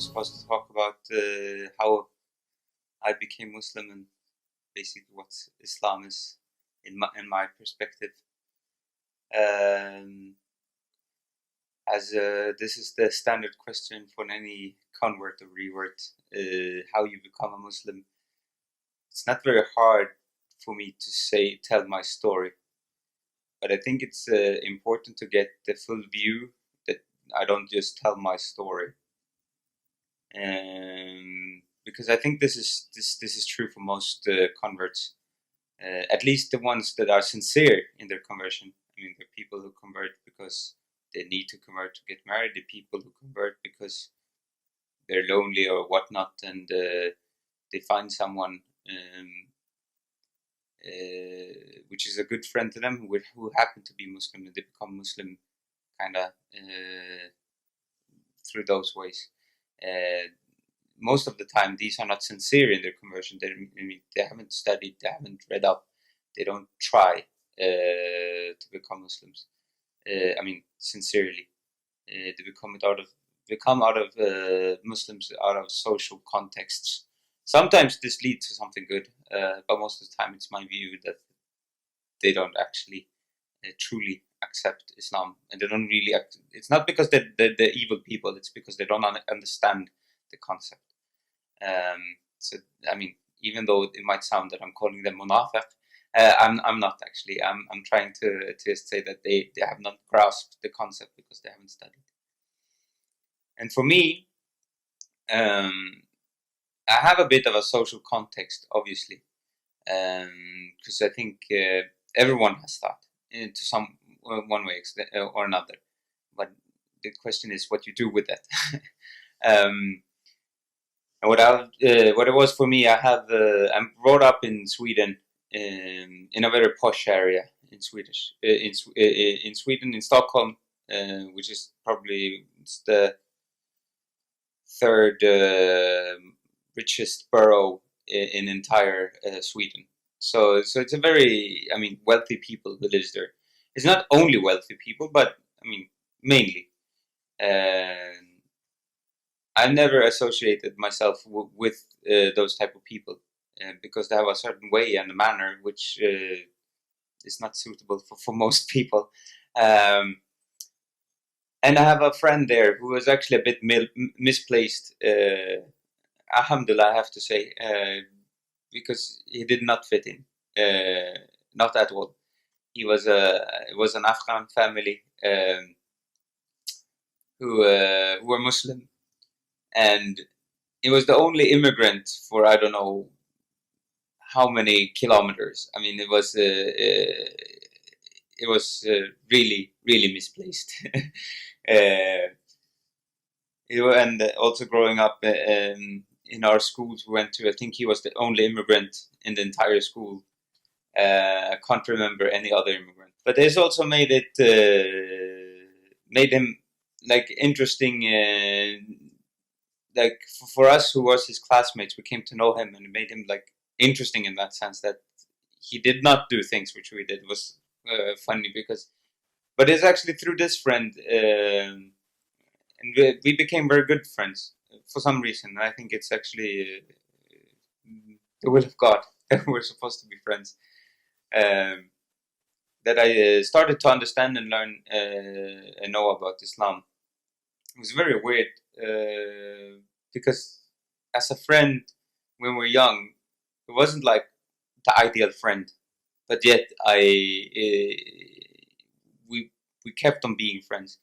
we're supposed to talk about how I became Muslim and basically what Islam is in my perspective. Um, as this is the standard question for any convert or revert, how you become a Muslim. It's not very hard for me to tell my story, but I think it's important to get the full view, that I don't just tell my story. Because I think this is true for most converts, at least the ones that are sincere in their conversion. I mean, the people who convert because they need to convert to get married, the people who convert because they're lonely or whatnot, and they find someone which is a good friend to them, who happen to be Muslim, and they become Muslim kind of through those ways. Most of the time, these are not sincere in their conversion. They haven't studied, they haven't read up, they don't try to become Muslims. Sincerely, they become out of Muslims out of social contexts. Sometimes this leads to something good, but most of the time, it's my view that they don't actually truly accept Islam, and they don't really. It's not because they're evil people; it's because they don't understand the concept. So I mean, even though it might sound that I'm calling them munafiq, I'm not actually. I'm trying to say that they have not grasped the concept because they haven't studied. And for me, I have a bit of a social context, obviously, because I think everyone has that to some one way or another. But the question is what you do with that. And what it was for me, I'm brought up in Sweden, in a very posh area in Sweden, in Stockholm, which is probably the third richest borough in entire Sweden. So it's a very, wealthy people who lives there. It's not only wealthy people, but mainly. I've never associated myself with those type of people because they have a certain way and a manner which is not suitable for most people. And I have a friend there who was actually a bit misplaced. Alhamdulillah, I have to say, because he did not fit in, not at all. It was an Afghan family who were Muslim, and he was the only immigrant for I don't know how many kilometers. I mean, it was really, really misplaced. And also growing up in our schools we went to, I think he was the only immigrant in the entire school. I can't remember any other immigrant. But this also made him like interesting. Like for us who was his classmates, we came to know him, and it made him like interesting in that sense that he did not do things which we did. It was funny but it's actually through this friend, and we became very good friends for some reason. I think it's actually the will of God that we're supposed to be friends. That I started to understand and learn and know about Islam. It was very weird because as a friend, when we were young, it wasn't like the ideal friend, but yet we kept on being friends.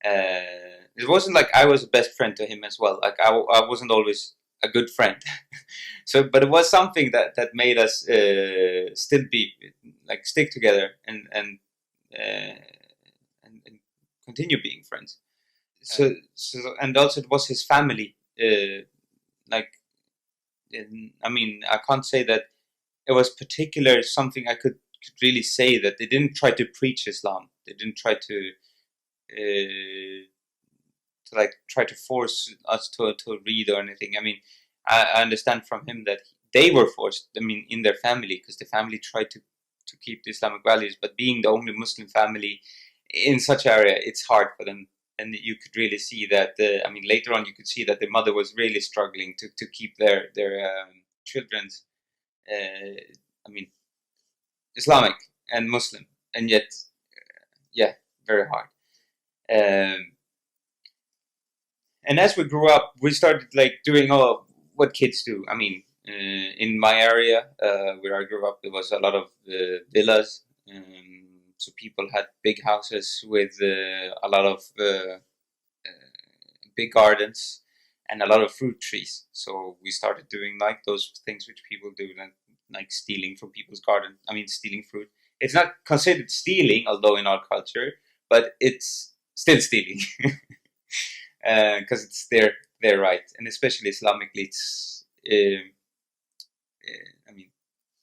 It wasn't like I was a best friend to him as well. Like I wasn't always a good friend. But it was something that made us still be like stick together and continue being friends. So and also it was his family. I can't say that it was particular something I could really say that they didn't try to preach Islam. They didn't try to force us to read or anything. I understand from him that they were forced. In their family, because the family tried to keep the Islamic values, but being the only Muslim family in such area, it's hard for them. and you could really see that. I mean, later on, you could see that the mother was really struggling to keep their children's. I mean, Islamic and Muslim, and yet, yeah, very hard. And as we grew up, we started like doing all what kids do. I mean, in my area where I grew up, there was a lot of villas. So people had big houses with a lot of big gardens and a lot of fruit trees. So we started doing like those things which people do, like stealing from people's garden. I mean, stealing fruit. It's not considered stealing, although in our culture, but it's still stealing because it's their right, and especially Islamically, it's. I mean,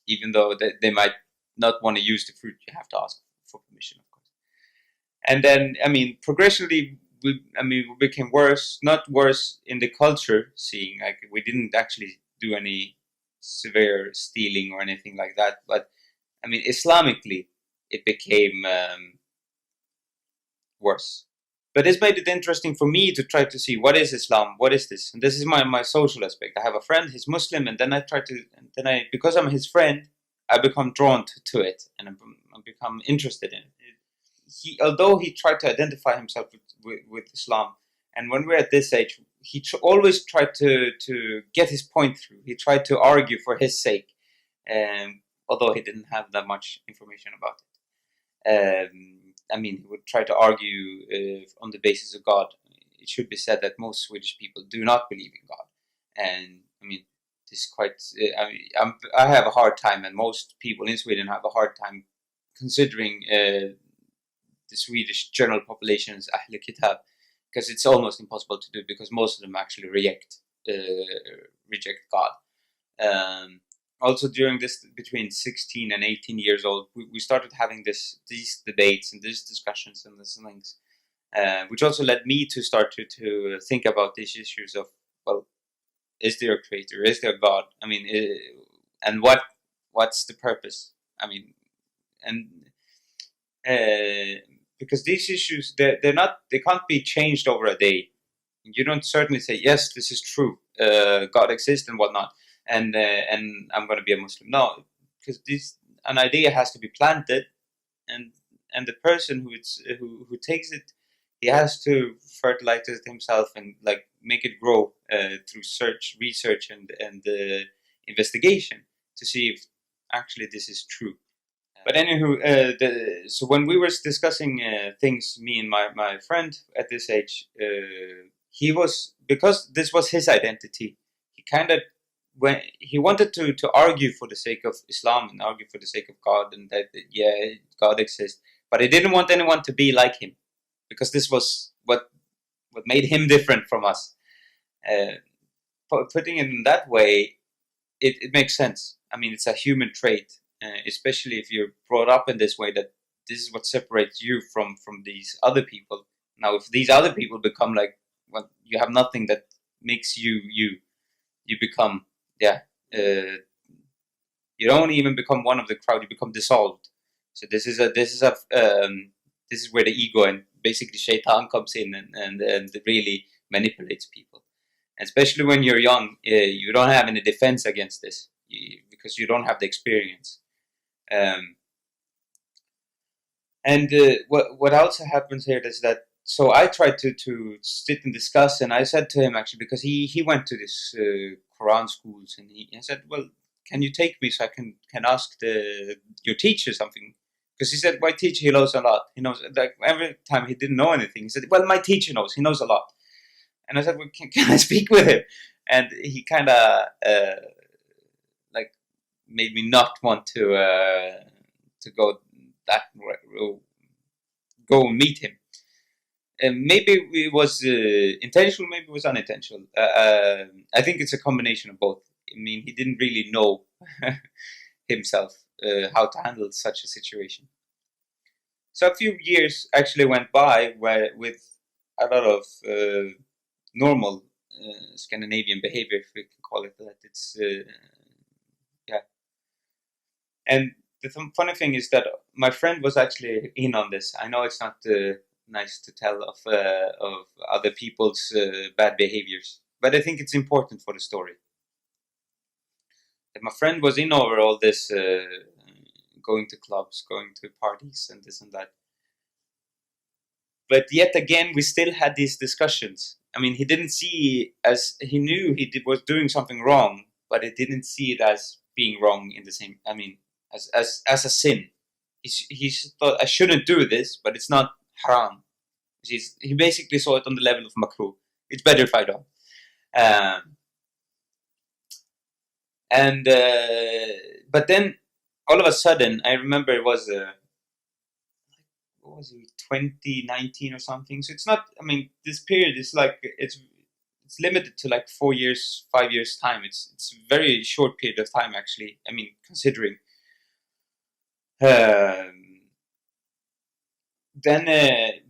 even though they might not want to use the fruit, you have to ask for permission, of course. And then, I mean, progressively, we became worse. Not worse in the culture, seeing like we didn't actually do any severe stealing or anything like that. But I mean, Islamically, it became worse. But this made it interesting for me to try to see what is Islam, what is this, and this is my social aspect. I have a friend, he's Muslim, and then I try to, and then I, because I'm his friend, I become drawn to it, and I become interested in it. Although he tried to identify himself with Islam, and when we're at this age, he always tried to get his point through. He tried to argue for his sake, although he didn't have that much information about it. I mean, he would try to argue on the basis of God. It should be said that most Swedish people do not believe in God, and I mean, this is quite. I have a hard time, and most people in Sweden have a hard time considering the Swedish general population is Ahl Kitab, because it's almost impossible to do, because most of them actually reject God. Also, during this, between 16 and 18 years old, we started having these debates and these discussions and these things, which also led me to start to think about these issues of, well, is there a creator? Is there a God? I mean, and what's the purpose? I mean, and because these issues, they can't be changed over a day. You don't certainly say, yes, this is true, God exists and whatnot, and I'm going to be a Muslim. No, because an idea has to be planted, and the person who takes it, he has to fertilize it himself and like make it grow through research, and investigation to see if actually this is true. But anywho, so when we were discussing things, me and my friend at this age, he was, because this was his identity, he kind of, when he wanted to argue for the sake of Islam and argue for the sake of God, and that yeah, God exists, but he didn't want anyone to be like him, because this was what made him different from us. Putting it in that way, it makes sense. I mean, it's a human trait, especially if you're brought up in this way, that this is what separates you from these other people. Now, if these other people become like, well, you have nothing that makes you become, yeah, you don't even become one of the crowd. You become dissolved. So this is where the ego and basically shaitan comes in and really manipulates people. Especially when you're young, you don't have any defense against this, because you don't have the experience. And what also happens here is that, so I tried to sit and discuss, and I said to him, actually, because he went to this Quran schools, and he said, well, can you take me so I can ask your teacher something? Because he said, my teacher, he knows a lot. He knows, like, every time he didn't know anything, he said, well, my teacher knows. He knows a lot. And I said, well, can I speak with him? And he kind of like made me not want to go go meet him. And maybe it was intentional, maybe it was unintentional. I think it's a combination of both. I mean, he didn't really know himself how to handle such a situation. So a few years actually went by with a lot of normal Scandinavian behavior, if we can call it that. It's yeah. And the funny thing is that my friend was actually in on this. I know it's not nice to tell of other people's bad behaviors. But I think it's important for the story. And my friend was in over all this, going to clubs, going to parties, and this and that. But yet again, we still had these discussions. I mean, he didn't see as he knew was doing something wrong, but he didn't see it as being wrong in the same. I mean, as a sin. He thought I shouldn't do this, but it's not haram. He basically saw it on the level of makruh. It's better if I don't. But then all of a sudden, I remember it was what was it, 2019 or something. So it's not. I mean, this period is like it's limited to like 4 years, 5 years time. It's a very short period of time actually. I mean, considering. Then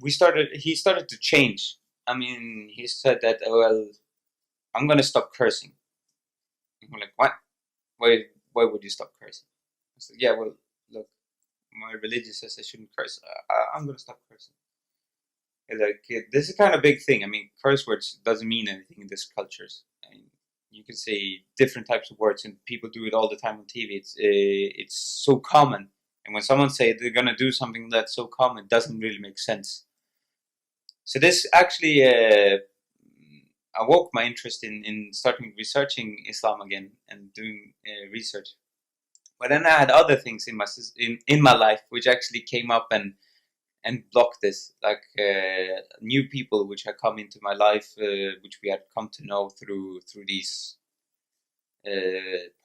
he started to change. I mean, he said that, well, I'm gonna stop cursing. And I'm like, what? Why would you stop cursing? I said, yeah, well, look, my religion says I shouldn't curse. I'm gonna stop cursing. And like, this is kind of a big thing. I mean, curse words doesn't mean anything in these cultures. I mean, you can say different types of words, and people do it all the time on TV. It's so common. And when someone say they're gonna do something that's so common, it doesn't really make sense. So this actually awoke my interest in starting researching Islam again and doing research. But then I had other things in my life which actually came up and blocked this, like new people which had come into my life, which we had come to know through these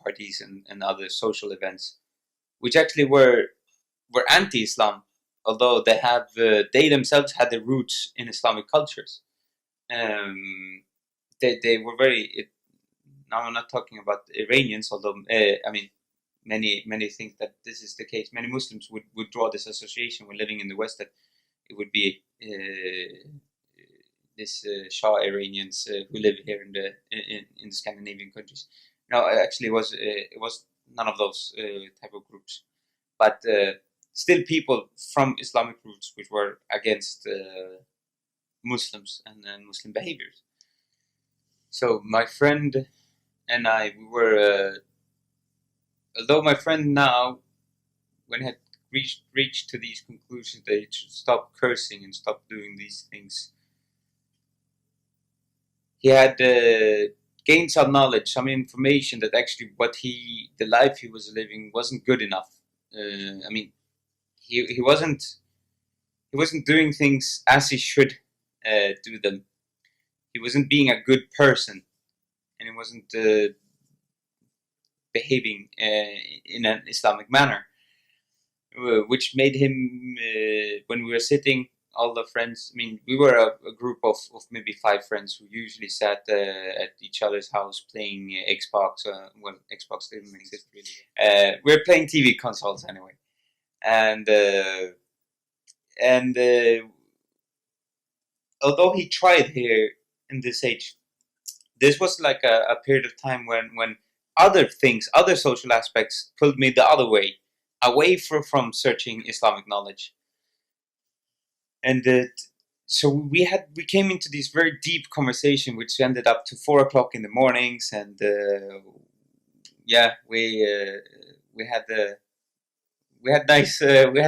parties and other social events, which actually were anti-Islam, although they themselves had their roots in Islamic cultures. They were very. Now I'm not talking about Iranians, although I mean many think that this is the case. Many Muslims would draw this association when living in the West, that it would be this Shia Iranians who live here in the Scandinavian countries. No, actually, it was none of those type of groups, but still people from Islamic roots which were against Muslims and Muslim behaviors. So my friend and I, we were, although my friend now, when he had reached to these conclusions that he should stop cursing and stop doing these things, he had gained some knowledge, some information that actually the life he was living wasn't good enough. I mean, he wasn't doing things as he should do them. He wasn't being a good person, and he wasn't behaving in an Islamic manner, which made him, when we were sitting, all the friends, I mean, we were a group of maybe 5 friends who usually sat at each other's house playing Xbox. Well, Xbox didn't exist really. We were playing TV consoles anyway. And although he tried here in this age, this was like a period of time when other things, other social aspects pulled me the other way, away from searching Islamic knowledge. And so we came into this very deep conversation, which ended up to 4 o'clock in the mornings, and we had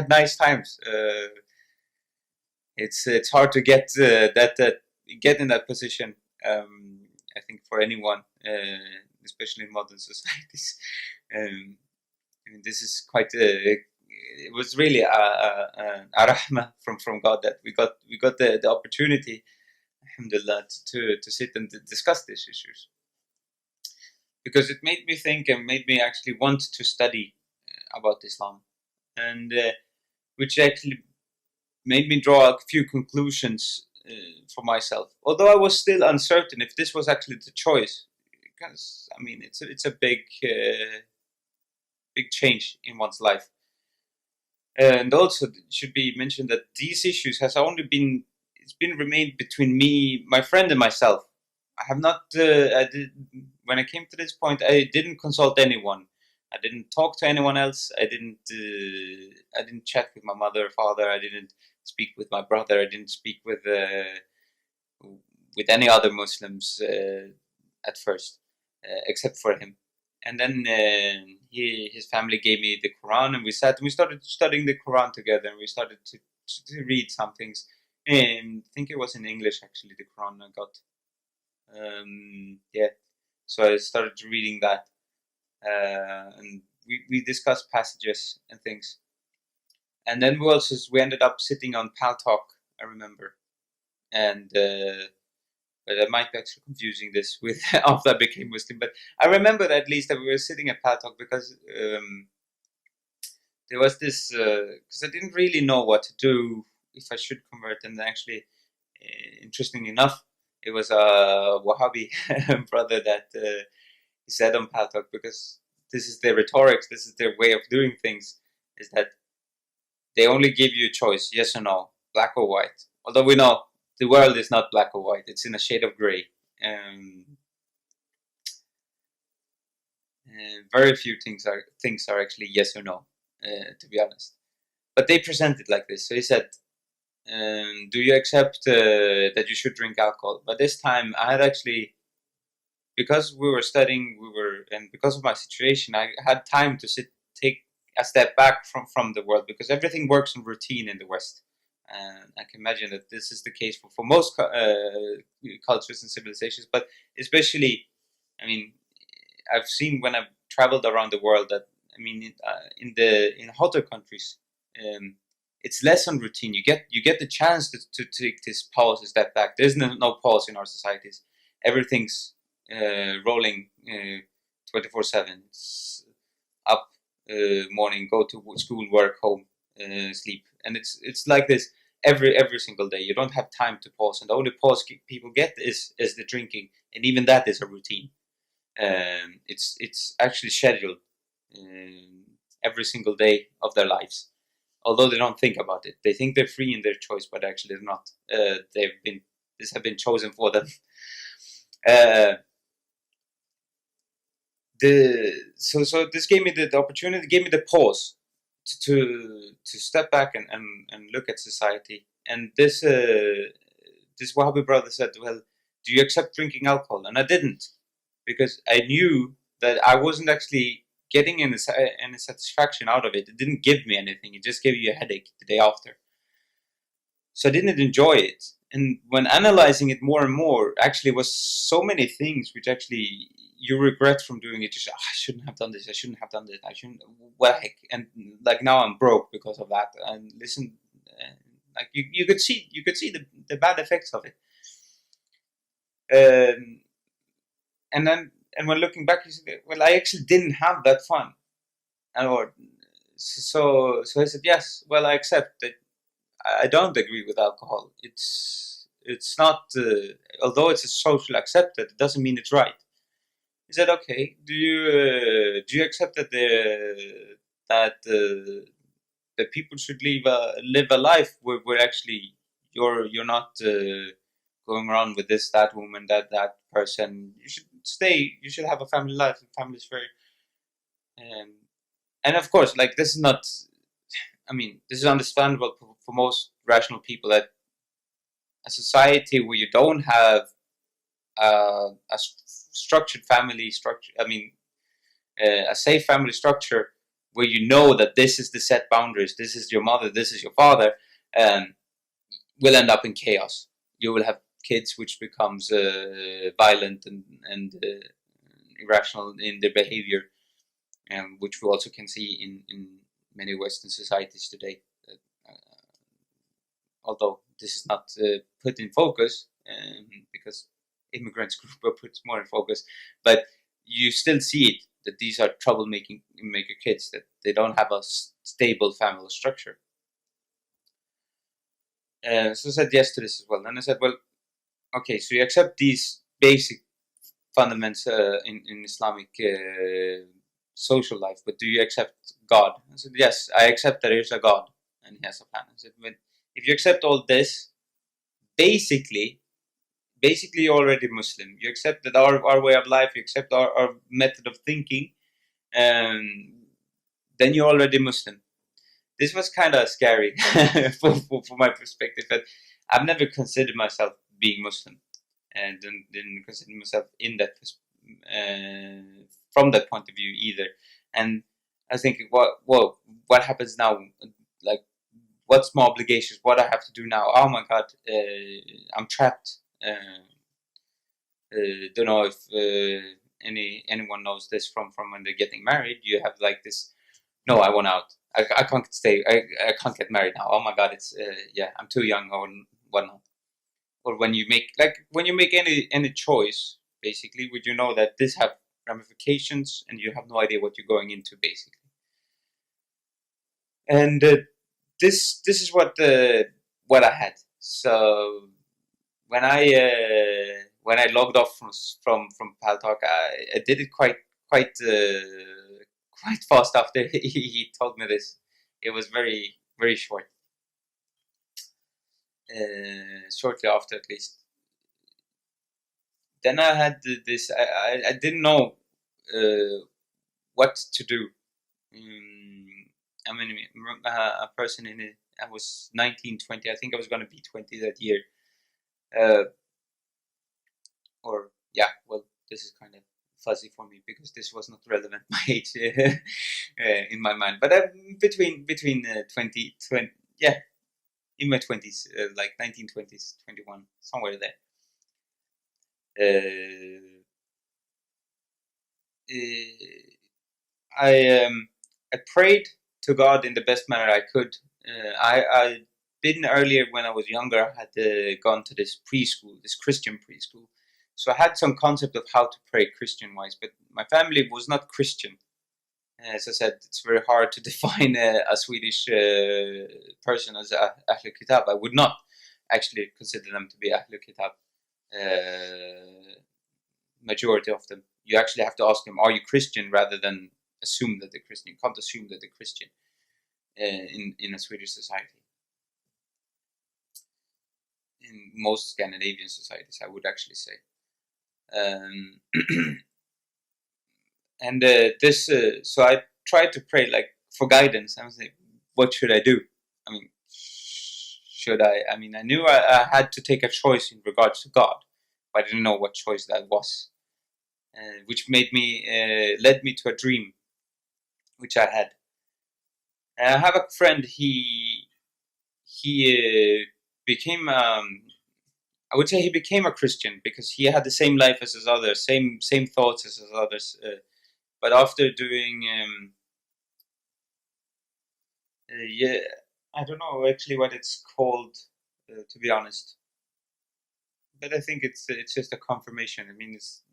nice times. It's hard to get get in that position. I think for anyone, especially in modern societies. I mean, this is quite. It was really a rahmah from God that we got the opportunity, alhamdulillah, to sit and discuss these issues, because it made me think and made me actually want to study about Islam, and which actually made me draw a few conclusions for myself. Although I was still uncertain if this was actually the choice, because I mean it's a big change in one's life. And also, it should be mentioned that these issues has only been remained between me, my friend, and myself. I have not. When I came to this point, I didn't consult anyone. I didn't talk to anyone else. I didn't chat with my mother or father. I didn't speak with my brother. I didn't speak with any other Muslims at first, except for him. And then his family gave me the Quran, and we started studying the Quran together, and we started to read some things. And I think it was in English, actually, the Quran I got. Yeah, so I started reading that, and we discussed passages and things. And then we ended up sitting on Pal Talk, I remember. And but I might be actually confusing this with after I became Muslim. But I remember at least that we were sitting at Pal Talk because there was this, because I didn't really know what to do, if I should convert. And actually, interestingly enough, it was a Wahhabi brother that he said on Pal Talk, because this is their rhetorics, this is their way of doing things, is that they only give you a choice, yes or no, black or white. Although we know the world is not black or white; it's in a shade of grey. Very few things are actually yes or no, to be honest. But they present it like this. So he said, "Do you accept that you should drink alcohol?" But this time, I had actually, because we were studying, and because of my situation, I had time to take a step back from the world, because everything works on routine in the West. And I can imagine that this is the case for most cultures and civilizations, but especially, I mean, I've seen when I've traveled around the world that, I mean, in hotter countries, it's less on routine. You get the chance to take this pause, a step back. There's no pause in our societies. Everything's rolling 24/7. It's up, morning, go to school, work, home, sleep, and it's like this every single day. You don't have time to pause, and the only pause people get is the drinking, and even that is a routine. It's actually scheduled every single day of their lives. Although they don't think about it, they think they're free in their choice, but actually they're not. This have been chosen for them. So this gave me the opportunity, gave me the pause to step back and look at society. And this Wahhabi brother said, "Well, do you accept drinking alcohol?" And I didn't, because I knew that I wasn't actually getting any satisfaction out of it. It didn't give me anything. It just gave you a headache the day after. So I didn't enjoy it. And when analyzing it more and more, actually, it was so many things which actually you regret from doing it. You say, I shouldn't have done this. I shouldn't have done this. I shouldn't. What heck? And like now I'm broke because of that. And listen, like you could see the bad effects of it. And when looking back, you say, well, I actually didn't have that fun. So I said, yes. Well, I accept that I don't agree with alcohol. It's not, although it's a social accepted, it doesn't mean it's right. He said, okay, do you accept that that people should live a life where actually you're not going around with that woman, that person. You should stay. You should have a family life. And family is very, and of course, like, this is not. I mean, this is understandable for most rational people, that a society where you don't have a structured family structure. I mean, a safe family structure where you know that this is the set boundaries. This is your mother. This is your father. Will end up in chaos. You will have kids which becomes violent and irrational in their behavior, which we also can see in many Western societies today. Although this is not put in focus, because immigrants group are put more in focus, but you still see it, that these are troublemaker kids, that they don't have a stable family structure. So I said yes to this as well. And I said, well, okay, so you accept these basic fundamentals in Islamic social life, but do you accept God? I said, yes, I accept that there is a God and He has a plan. I said, but if you accept all this, basically you're already Muslim. You accept that our way of life, you accept our method of thinking, then you're already Muslim. this was kind of scary for my perspective. But I've never considered myself being Muslim, and didn't consider myself in that from that point of view either. And I think what happens now, like what's my obligations, what I have to do now. Oh my God, I'm trapped. Don't know if anyone knows this from when they're getting married. You have like this. No, I want out. I can't stay. I can't get married now. Oh my God, it's yeah, I'm too young or whatnot. Or when you make any choice, basically, would you know that this have ramifications and you have no idea what you're going into, basically. And this is what I had. So when I logged off from Paltalk, I did it quite fast after he told me this. It was very very short. Shortly after, at least. Then I had this. I didn't know what to do. I mean, a person in it. I was 19, 20. I think I was going to be 20 that year. Or yeah, well, this is kind of fuzzy for me because this was not relevant my age in my mind. But between 20, yeah, in my 20s, like 1920s, 21, somewhere there. I prayed to God in the best manner I could. I been earlier when I was younger. I had gone to this preschool, this Christian preschool, so I had some concept of how to pray Christian-wise. But my family was not Christian. As I said, it's very hard to define a Swedish person as Ahlul Kitab. I would not actually consider them to be Ahlul Kitab. Majority of them, you actually have to ask them, "Are you Christian?" rather than assume that they're Christian. You can't assume that they're Christian in a Swedish society. In most Scandinavian societies, I would actually say. And this, so I tried to pray like for guidance. I was like, what should I do? I mean, should I? I mean, I knew I had to take a choice in regards to God, but I didn't know what choice that was, which led me to a dream, which I had. And I have a friend. He became. I would say he became a Christian because he had the same life as his others, same thoughts as his others. But after doing, yeah, I don't know actually what it's called, to be honest. But I think it's just a confirmation. I mean, it's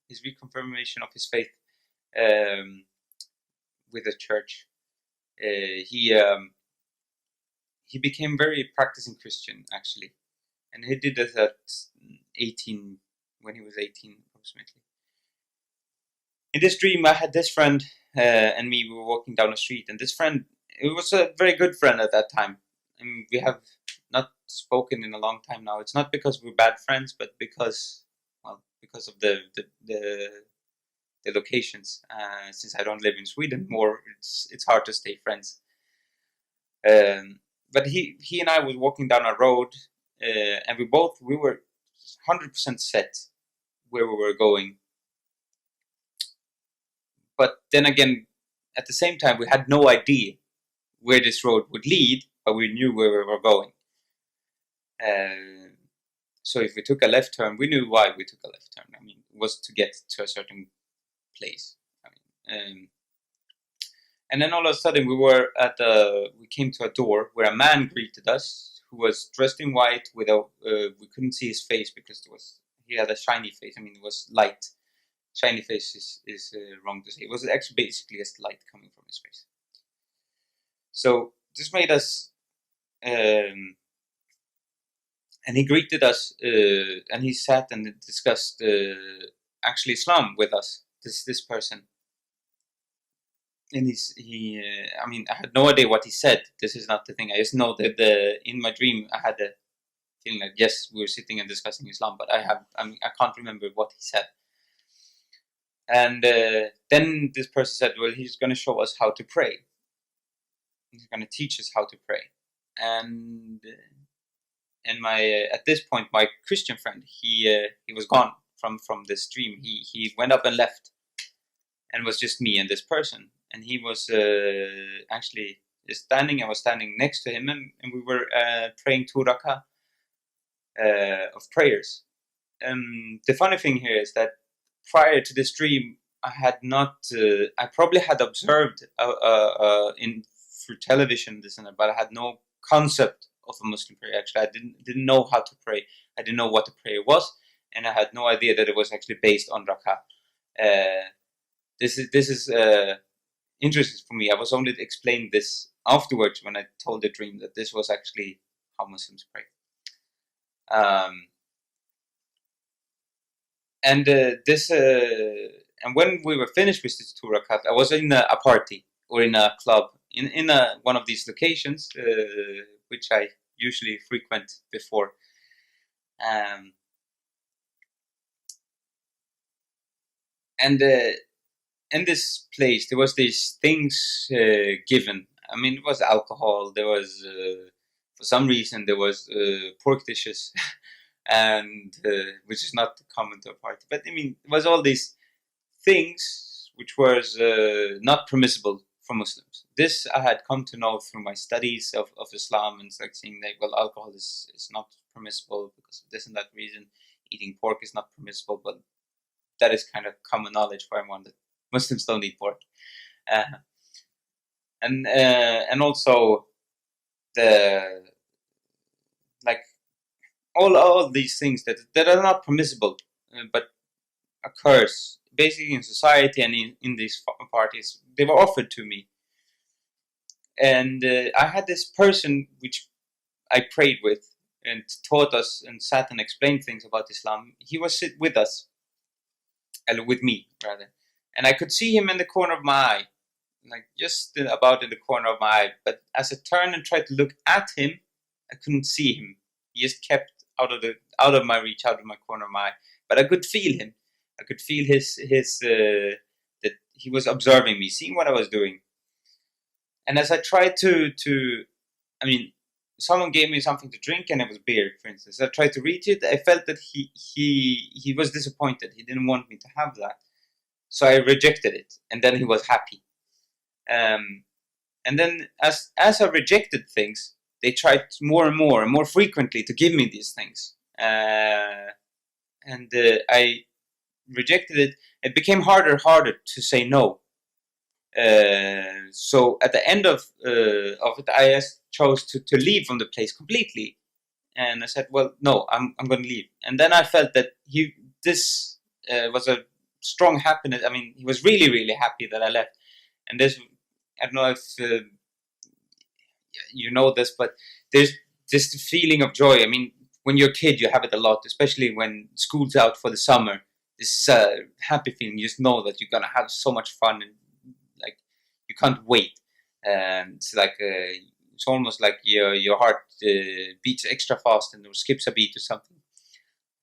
his reconfirmation of his faith with the church. He became very practicing Christian actually, and he did that at 18, when he was 18 approximately. In this dream, I had this friend and me. We were walking down the street, and this friend, it was a very good friend at that time. I mean, we have not spoken in a long time now. It's not because we're bad friends, but because of the locations. Since I don't live in Sweden more, it's hard to stay friends. But he and I was walking down a road, and we were 100% set where we were going. But then again, at the same time, we had no idea where this road would lead, but we knew where we were going. So if we took a left turn, we knew why we took a left turn. I mean, it was to get to a certain place. I mean, and then all of a sudden, we came to a door where a man greeted us, who was dressed in white with we couldn't see his face because he had a shiny face. I mean, it was light. Shiny face is wrong to say. It was actually basically just light coming from his face. So this made us, and he greeted us, and he sat and discussed actually Islam with us. This person, and I mean, I had no idea what he said. This is not the thing. I just know that in my dream I had a feeling like, yes, we were sitting and discussing Islam, but I can't remember what he said. And then this person said, well, he's going to show us how to pray. He's going to teach us how to pray. And at this point, my Christian friend, he was gone from the stream. He went up and left, and it was just me and this person. And he was actually standing. I was standing next to him, and we were praying 2 rakah of prayers. The funny thing here is that prior to this dream, I had not. I probably had observed in through television this and that, but I had no concept of a Muslim prayer. Actually, I didn't know how to pray. I didn't know what the prayer was, and I had no idea that it was actually based on rakah. This is interesting for me. I was only explained this afterwards when I told the dream that this was actually how Muslims pray. And when we were finished with this 2 rakat, I was in a party or in a club in one of these locations, which I usually frequent before. And in this place, there was these things given. I mean, it was alcohol. There was, for some reason, there was pork dishes. And which is not common to a party, but I mean, it was all these things which was not permissible for Muslims. This I had come to know through my studies of Islam, and it's like saying that, well, alcohol is not permissible because of this and that reason. Eating pork is not permissible, but that is kind of common knowledge for everyone that Muslims don't eat pork. And also the like. All these things that are not permissible, but occurs basically in society and in these parties, they were offered to me. And I had this person which I prayed with and taught us and sat and explained things about Islam. He was with us, with me rather, and I could see him in the corner of my eye, like just about in the corner of my eye. But as I turned and tried to look at him, I couldn't see him. He just kept out of my reach, out of my corner of my eye. But I could feel him. I could feel his that he was observing me, seeing what I was doing. And as I tried to I mean, someone gave me something to drink, and it was beer, for instance. I tried to reach it. I felt that he was disappointed. He didn't want me to have that, so I rejected it. And then he was happy. And then as I rejected things, they tried more and more frequently to give me these things. And I rejected it. It became harder to say no. So at the end of it, I chose to leave from the place completely. And I said, well, no, I'm going to leave. And then I felt that this was a strong happiness. I mean, he was really, really happy that I left. And this, I don't know if you know this, but there's this feeling of joy. I mean, when you're a kid, you have it a lot, especially when school's out for the summer. This is a happy feeling. You just know that you're gonna have so much fun, and like you can't wait. It's like it's almost like your heart beats extra fast and skips a beat or something.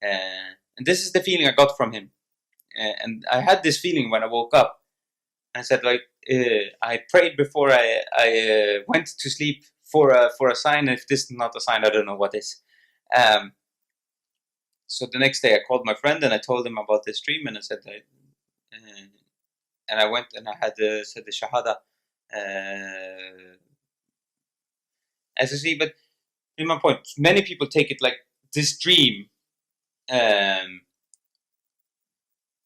And this is the feeling I got from him. And I had this feeling when I woke up. I said, like, I prayed before I went to sleep for a sign. If this is not a sign, I don't know what is. So the next day I called my friend and I told him about this dream, and I said, and I went and I had said the Shahada. As I see, but in my point, many people take it like this dream.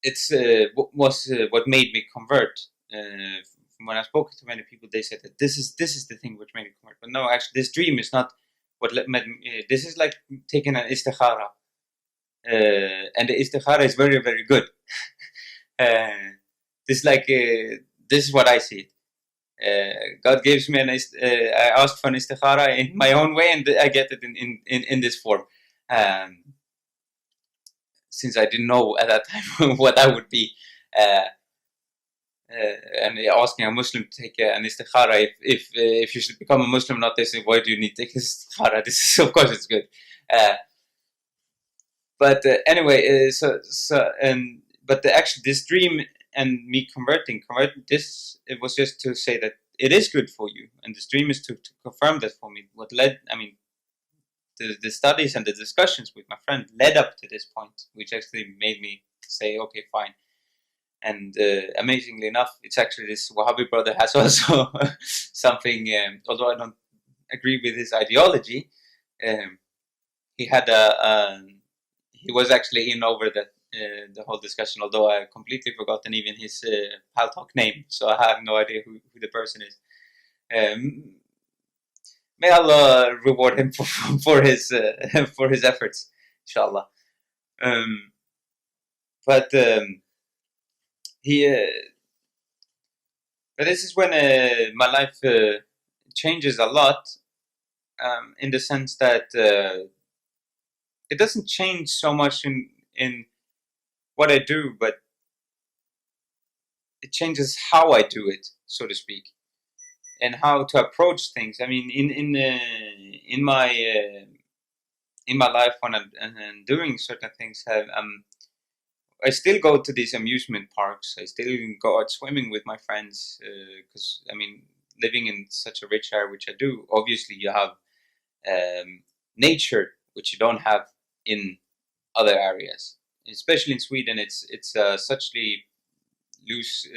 It's what made me convert. When I spoke to many people, they said that this is the thing which made me convert. But no, actually, this dream is not what made me. This is like taking an istikhara, and the istikhara is very, very good. This like this is what I see it. God gives me I ask for an istikhara in my own way, and I get it in this form. Since I didn't know at that time what that would be. And asking a Muslim to take an istikhara if you should become a Muslim, not they say, why do you need to take istikhara? This is, of course, it's good. But anyway, but actually this dream and me converting this, it was just to say that it is good for you, and this dream is to confirm that for me. What led, I mean, the studies and the discussions with my friend led up to this point, which actually made me say, okay, fine. And amazingly enough, it's actually this Wahhabi brother has also something, although I don't agree with his ideology, he had he was actually in over the whole discussion, although I completely forgotten even his pal talk name, so I have no idea who the person is. May Allah reward him for his for his efforts, inshallah. But he, but this is when my life changes a lot, in the sense that it doesn't change so much in what I do, but it changes how I do it, so to speak, and how to approach things. I mean, in my life when I'm doing certain things, I still go to these amusement parks. I still go out swimming with my friends, because I mean, living in such a rich area, which I do, obviously you have nature, which you don't have in other areas. Especially in Sweden, it's suchly loose.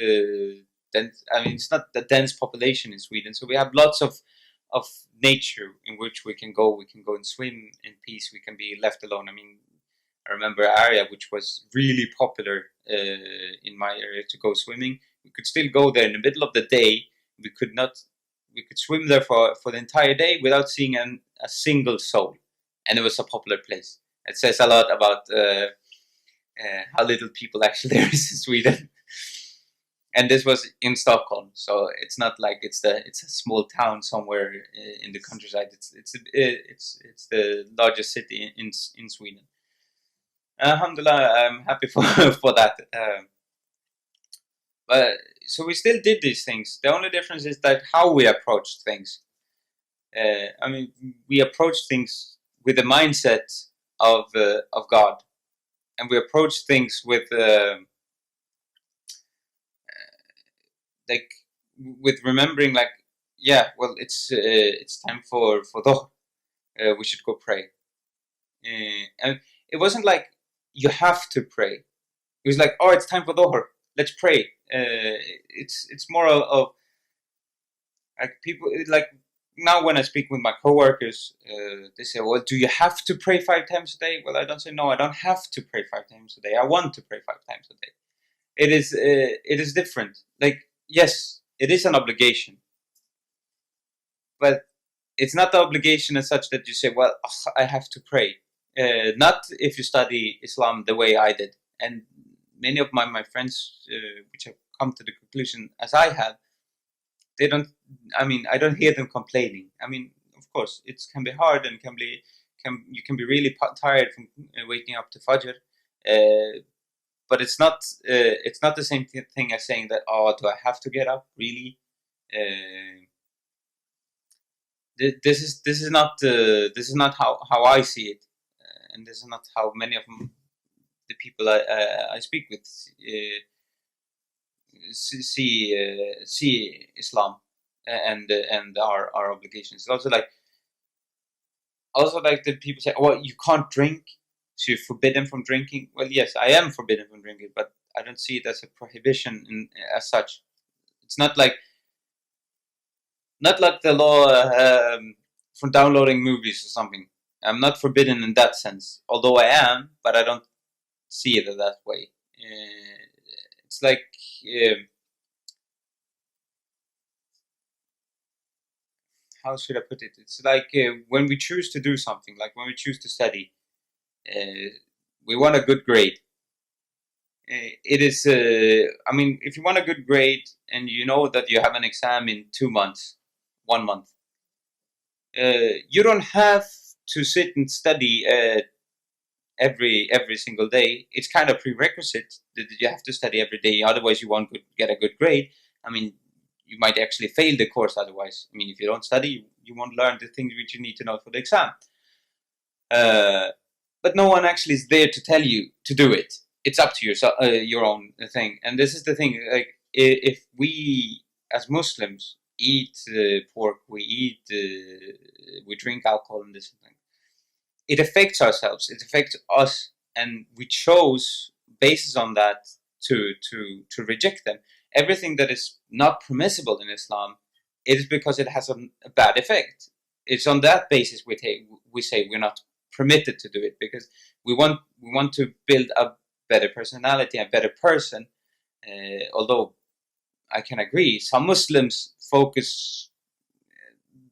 Dense, I mean, it's not the dense population in Sweden, so we have lots of nature in which we can go. We can go and swim in peace. We can be left alone. I mean, I remember an area which was really popular in my area to go swimming. We could still go there in the middle of the day. We could swim there for the entire day without seeing a single soul, and it was a popular place. It says a lot about how little people actually there is in Sweden. And this was in Stockholm, so it's not like it's a small town somewhere in the countryside. It's the largest city in Sweden. Alhamdulillah, I'm happy for that. But so we still did these things. The only difference is that how we approached things. I mean, we approached things with the mindset of God, and we approached things with like with remembering, like, yeah, well, it's time for Dhuhr. We should go pray. And it wasn't like you have to pray. It was like, oh, it's time for Dhuhr. Let's pray. It's more of like people like now when I speak with my coworkers, they say, well, do you have to pray 5 times a day? Well, I don't say no. I don't have to pray 5 times a day. I want to pray 5 times a day. It is different. Like, yes, it is an obligation, but it's not the obligation as such that you say, well, I have to pray. Not if you study Islam the way I did, and many of my friends, which have come to the conclusion as I have, they don't. I mean, I don't hear them complaining. I mean, of course, it can be hard and you can be really tired from waking up to Fajr. But it's not the same thing as saying that, oh, do I have to get up really? This is not how I see it, and this is not how many of the people I speak with see Islam and our obligations. It's also like the people say, well, you can't drink, so you're forbidden from drinking. Well, yes, I am forbidden from drinking, but I don't see it as a prohibition as such. It's not like the law from downloading movies or something. I'm not forbidden in that sense, although I am, but I don't see it that way. It's like how should I put it? It's like when we choose to do something, like when we choose to study, we want a good grade. It is, I mean, if you want a good grade and you know that you have an exam in 2 months, 1 month, you don't have to sit and study every single day. It's kind of prerequisite that you have to study every day, otherwise you won't get a good grade. I mean, you might actually fail the course otherwise. I mean, if you don't study, you won't learn the things which you need to know for the exam. But no one actually is there to tell you to do it. it's up to your own thing. And this is the thing, like, if we as Muslims eat pork, we drink alcohol and this thing, it affects ourselves, it affects us, and we chose basis on that to reject them. Everything that is not permissible in Islam, it is because it has a bad effect. It's on that basis we say we're not permitted to do it, because we want to build a better personality, a better person. Although I can agree, some Muslims focus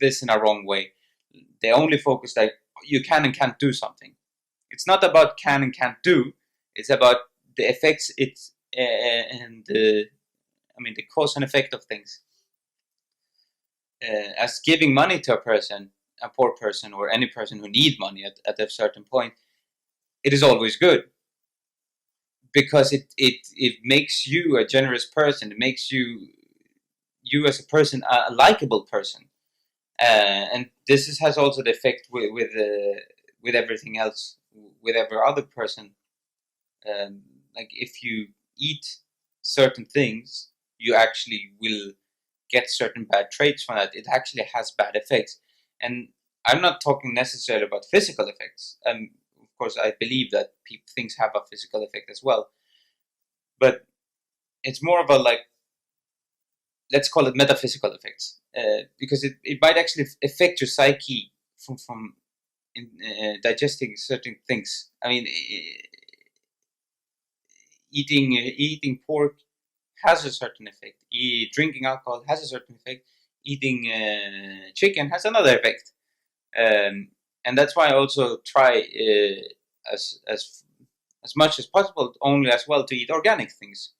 this in a wrong way. They only focus like you can and can't do something. It's not about can and can't do. It's about the effects and the cause and effect of things. As giving money to a person, a poor person, or any person who needs money at a certain point, it is always good, because it makes you a generous person. It makes you as a person a likable person. And this has also the effect with everything else, with every other person. Like, if you eat certain things, you actually will get certain bad traits from that. It actually has bad effects. And I'm not talking necessarily about physical effects. Of course, I believe that things have a physical effect as well. But it's more about, like, let's call it metaphysical effects, because it might actually affect your psyche from digesting certain things. I mean, eating pork has a certain effect. Drinking alcohol has a certain effect. Eating chicken has another effect. And that's why I also try as much as possible only as well to eat organic things,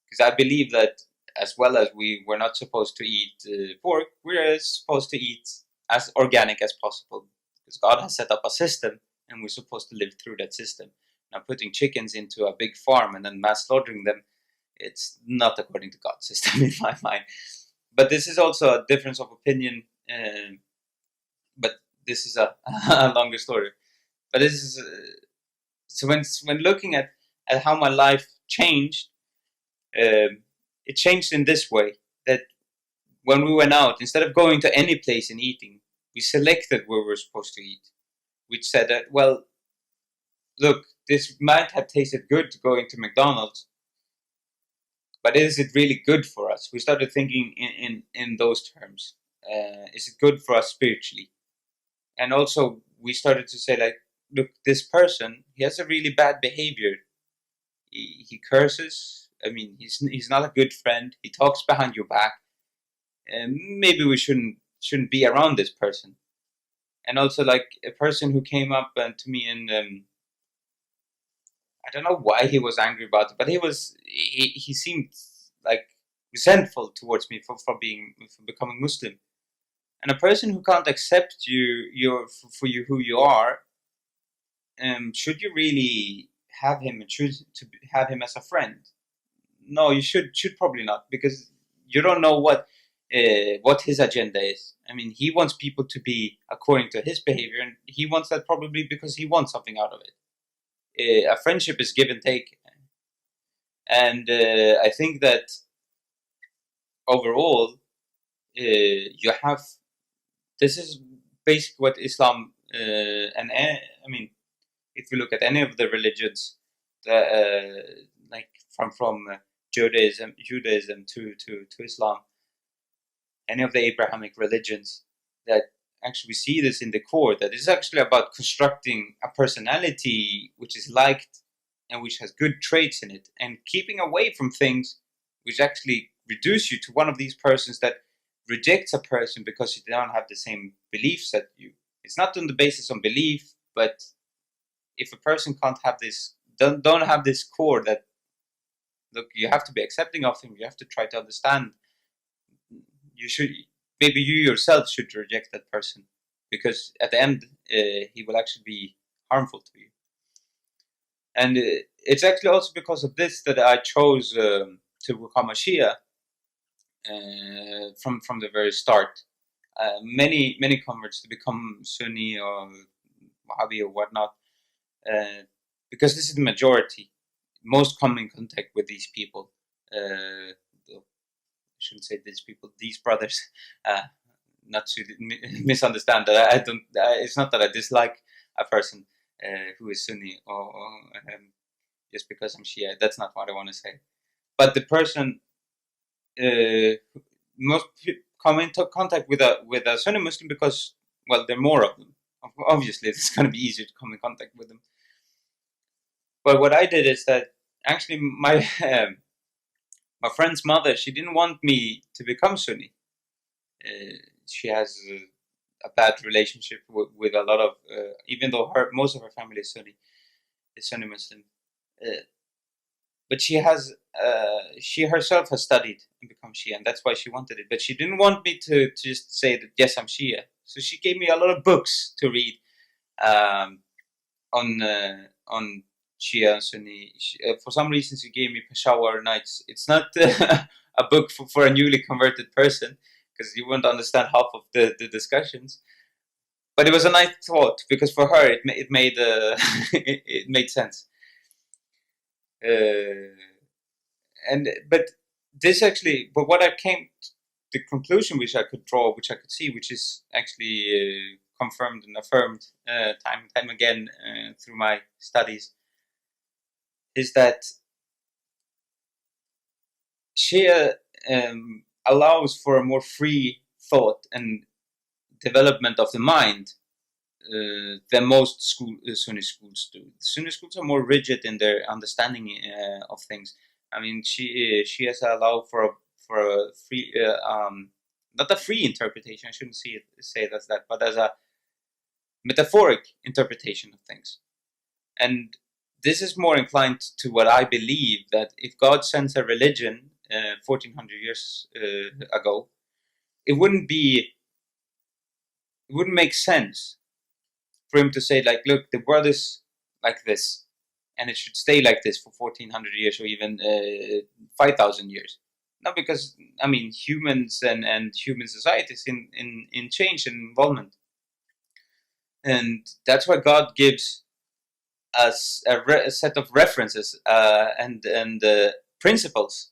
because I believe that as well as we're not supposed to eat pork, we're supposed to eat as organic as possible, because God has set up a system and we're supposed to live through that system. Now, putting chickens into a big farm and then mass slaughtering them, it's not according to God's system in my mind. But this is also a difference of opinion. But this is a, a longer story. But this is so when looking at how my life changed, it changed in this way, that when we went out, instead of going to any place and eating, we selected where we were supposed to eat. We said that, well, look, this might have tasted good going to McDonald's, but is it really good for us? We started thinking in those terms. Is it good for us spiritually? And also, we started to say, like, look, this person, he has a really bad behavior. He curses. I mean, he's not a good friend. He talks behind your back. And maybe we shouldn't be around this person. And also, like, a person who came up to me, and I don't know why he was angry about it, but he seemed like resentful towards me for becoming Muslim. And a person who can't accept for you who you are, should you really have him and choose to have him as a friend? No, you should probably not, because you don't know what his agenda is. I mean, he wants people to be according to his behavior, and he wants that probably because he wants something out of it. A friendship is give and take, and I think that overall, you have. This is basically what Islam and I mean, if you look at any of the religions, like from Judaism to Islam, any of the Abrahamic religions, that actually we see this in the core, that it's actually about constructing a personality which is liked and which has good traits in it, and keeping away from things which actually reduce you to one of these persons that rejects a person because you don't have the same beliefs that you. It's not on the basis of belief, but if a person can't have this, don't have this core that, look, you have to be accepting of him, you have to try to understand. Maybe you yourself should reject that person, because at the end, he will actually be harmful to you. And it's actually also because of this that I chose to become a Shia from the very start. Many converts to become Sunni or Wahhabi or whatnot, because this is the majority. most come in contact with these people. I shouldn't say these people, these brothers. Not to misunderstand that. I don't. It's not that I dislike a person who is Sunni, or just because I'm Shia. That's not what I want to say. But the person most come into contact with a Sunni Muslim because, well, there are more of them. Obviously, it's going to be easier to come in contact with them. But what I did is that actually my friend's mother, she didn't want me to become Sunni. She has a bad relationship with a lot of, even though most of her family is Sunni Muslim. But she herself has studied and become Shia, and that's why she wanted it. But she didn't want me to just say that, yes, I'm Shia. So she gave me a lot of books to read on Shia and Sunni. For some reason, she gave me Peshawar Nights. It's not a book for a newly converted person, because you won't understand half of the discussions. But it was a nice thought, because for her it made it made sense. But what I came to, the conclusion which I could draw, which I could see, which is actually confirmed and affirmed time and time again through my studies, is that Shia allows for a more free thought and development of the mind than most Sunni schools do. Sunni schools are more rigid in their understanding of things. I mean, she has allowed for a free, not a free interpretation. I shouldn't say it as that, but as a metaphoric interpretation of things. And this is more inclined to what I believe, that if God sends a religion 1400 years ago, it wouldn't make sense for him to say, like, look, the world is like this, and it should stay like this for 1400 years or even 5000 years. No, because, I mean, humans and human societies in change and involvement. And that's why God gives us a set of references and principles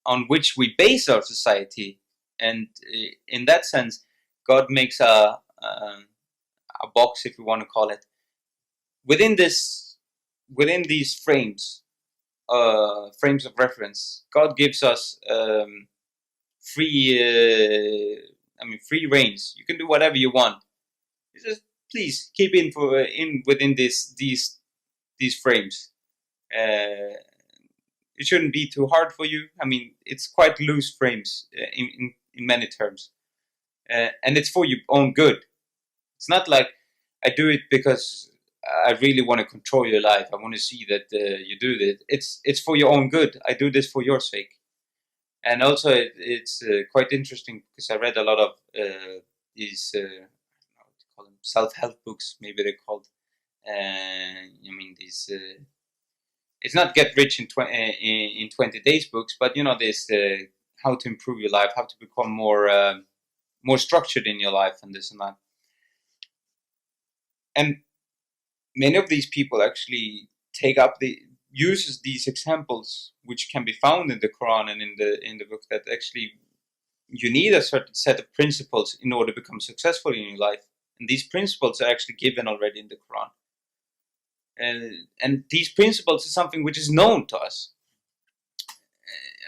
on which we base our society. And in that sense, God makes a box, if you want to call it, within these frames of reference. God gives us free reigns. You can do whatever you want. You just please keep within these frames. It shouldn't be too hard for you. I mean, it's quite loose frames in many terms, and it's for your own good. It's not like I do it because I really want to control your life. I want to see that you do it. It's for your own good. I do this for your sake. And also, it's quite interesting, because I read a lot of these I don't know what to call them, self-help books. Maybe they're called. I mean, these. It's not get rich in 20 days books, but this how to improve your life, how to become more structured in your life, and this and that. And many of these people actually uses these examples, which can be found in the Quran and in the book, that actually you need a certain set of principles in order to become successful in your life, and these principles are actually given already in the Quran. And these principles is something which is known to us.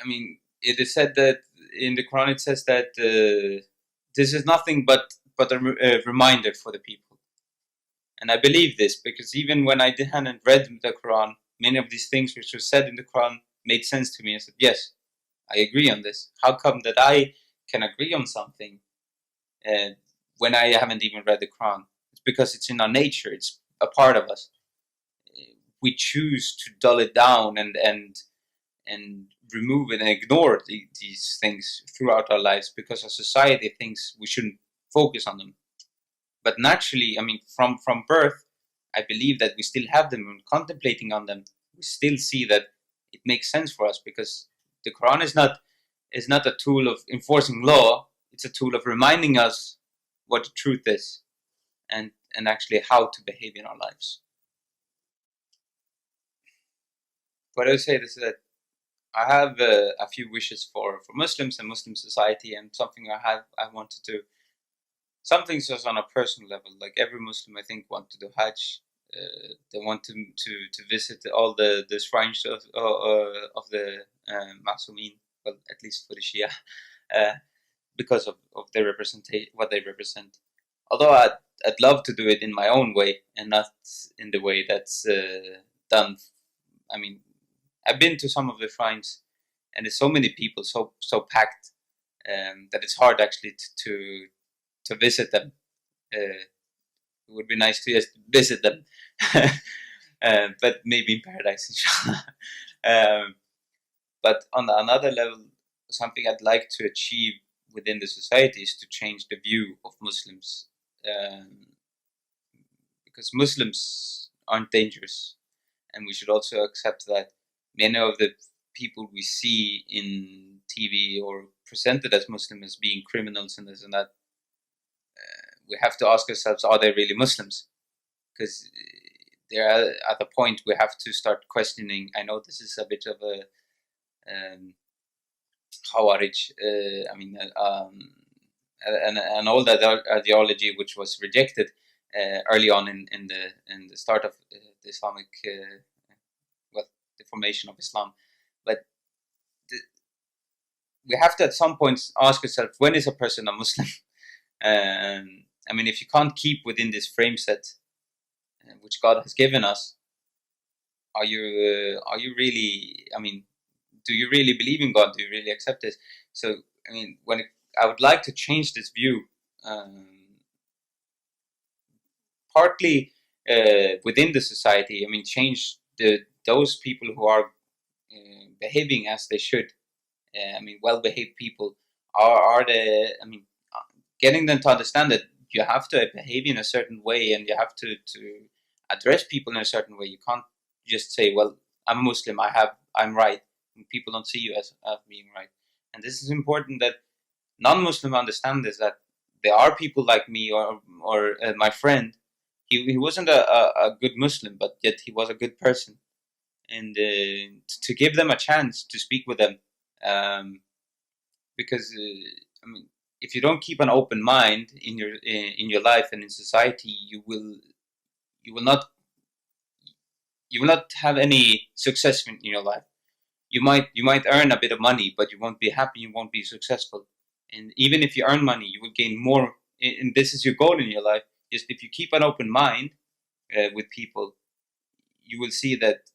I mean, it is said that in the Quran, it says that this is nothing but a reminder for the people. And I believe this, because even when I hadn't read the Quran, many of these things which were said in the Quran made sense to me. I said, yes, I agree on this. How come that I can agree on something when I haven't even read the Quran? It's because it's in our nature. It's a part of us. We choose to dull it down and remove it and ignore these things throughout our lives, because our society thinks we shouldn't focus on them. But naturally, I mean, from birth, I believe that we still have them, and contemplating on them, we still see that it makes sense for us, because the Quran is not a tool of enforcing law. It's a tool of reminding us what the truth is, and actually how to behave in our lives. what I would say is that I have a few wishes for Muslims and Muslim society, and something I want to do. Some things just on a personal level, like every Muslim I think want to do Hajj. They want to visit all the shrines of the Masumin, well, at least for the Shia, uh, because of their representation, what they represent. Although I'd love to do it in my own way and not in the way that's done. I mean, I've been to some of the shrines, and there's so many people, so packed, that it's hard actually to visit them. It would be nice to just visit them, but maybe in paradise, inshallah. um, but on another level, something I'd like to achieve within the society is to change the view of Muslims, um, because Muslims aren't dangerous, and we should also accept that many of the people we see in TV or presented as Muslim as being criminals and this and that, we have to ask ourselves: are they really Muslims? Because they're at the point we have to start questioning. I know this is a bit of a Khawarij, an old ideology which was rejected early on in the start of the Islamic, well, the formation of Islam. But the, we have to at some point ask ourselves: when is a person a Muslim? I mean, if you can't keep within this frame set which God has given us, are you really? I mean, do you really believe in God? Do you really accept this? So, I mean, I would like to change this view, um, partly within the society. I mean, change those people who are behaving as they should. I mean, well-behaved people are the. I mean, getting them to understand that you have to behave in a certain way, and you have to address people in a certain way. You can't just say, "Well, I'm a Muslim. I'm right." And people don't see you as being right. And this is important that non-Muslim understand this, that there are people like me or my friend. He wasn't a good Muslim, but yet he was a good person. And to give them a chance to speak with them, um, because I mean, if you don't keep an open mind in your life and in society, you will not you will not have any success in your life. You might earn a bit of money, but you won't be happy. You won't be successful. And even if you earn money, you will gain more. And this is your goal in your life. Just if you keep an open mind with people, you will see that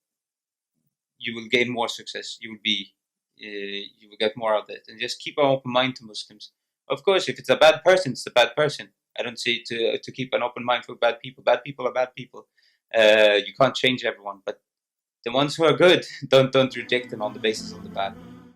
you will gain more success. You will get more of it. And just keep an open mind to Muslims. Of course, if it's a bad person, it's a bad person. I don't say to keep an open mind for bad people. Bad people are bad people. You can't change everyone, but the ones who are good, don't reject them on the basis of the bad.